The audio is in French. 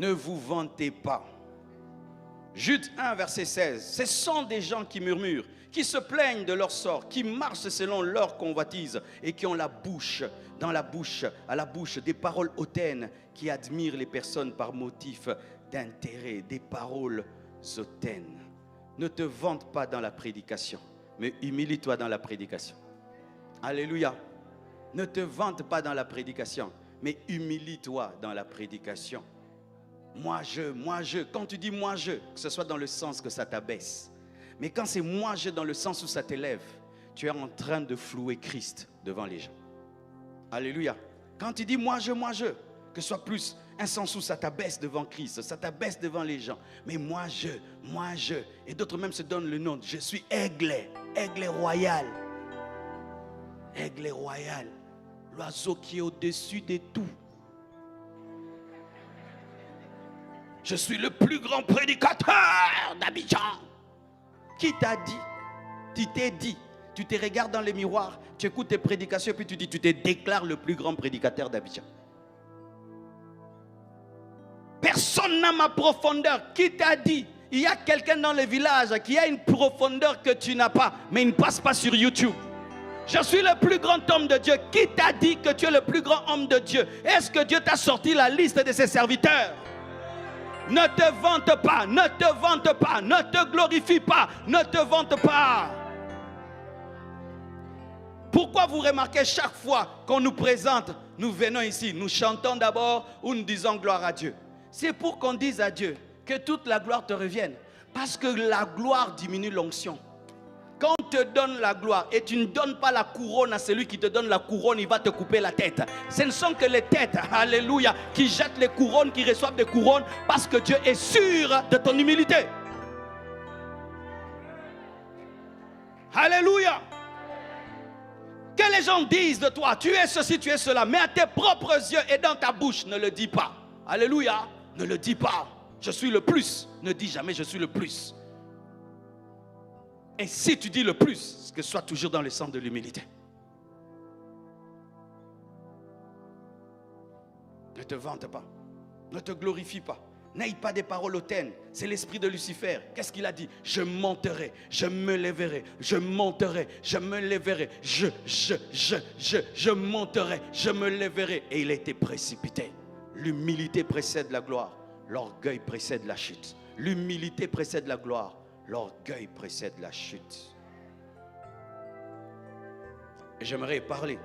Ne vous vantez pas. Jude 1, verset 16. Ce sont des gens qui murmurent, qui se plaignent de leur sort, qui marchent selon leur convoitise et qui ont à la bouche, des paroles hautaines, qui admirent les personnes par motif d'intérêt, des paroles hautaines. Ne te vante pas dans la prédication, mais humilie-toi dans la prédication. Alléluia. Ne te vante pas dans la prédication, mais humilie-toi dans la prédication. Moi je, quand tu dis moi je, que ce soit dans le sens que ça t'abaisse. Mais quand c'est moi je dans le sens où ça t'élève, tu es en train de flouer Christ devant les gens. Alléluia. Quand tu dis moi je, que ce soit plus un sens où ça t'abaisse devant Christ, ça t'abaisse devant les gens. Mais moi je. Et d'autres même se donnent le nom. Je suis aigle royal. Aigle royal. L'oiseau qui est au-dessus de tout. Je suis le plus grand prédicateur d'Abidjan. Qui t'a dit? Tu t'es dit. Tu te regardes dans le miroir, tu écoutes tes prédications et puis tu dis, tu te déclares le plus grand prédicateur d'Abidjan. Personne n'a ma profondeur. Qui t'a dit? Il y a quelqu'un dans le village qui a une profondeur que tu n'as pas, mais il ne passe pas sur YouTube. Je suis le plus grand homme de Dieu. Qui t'a dit que tu es le plus grand homme de Dieu? Est-ce que Dieu t'a sorti la liste de ses serviteurs? Ne te vante pas, ne te vante pas, ne te glorifie pas, ne te vante pas. Pourquoi vous remarquez chaque fois qu'on nous présente, nous venons ici, nous chantons d'abord ou nous disons gloire à Dieu? C'est pour qu'on dise à Dieu que toute la gloire te revienne. Parce que la gloire diminue l'onction. Quand on te donne la gloire et tu ne donnes pas la couronne à celui qui te donne la couronne, il va te couper la tête. Ce ne sont que les têtes, alléluia, qui jettent les couronnes, qui reçoivent des couronnes parce que Dieu est sûr de ton humilité. Alléluia. Que les gens disent de toi, tu es ceci, tu es cela, mais à tes propres yeux et dans ta bouche, ne le dis pas. Alléluia, ne le dis pas. Je suis le plus, ne dis jamais je suis le plus. Et si tu dis le plus, que ce soit toujours dans le sens de l'humilité. Ne te vante pas, ne te glorifie pas, n'aie pas des paroles hautaines. C'est l'esprit de Lucifer. Qu'est-ce qu'il a dit? Je monterai, je me lèverai, je monterai, je me lèverai, je monterai, je me lèverai. Et il a été précipité. L'humilité précède la gloire, l'orgueil précède la chute. L'humilité précède la gloire. L'orgueil précède la chute. Et j'aimerais parler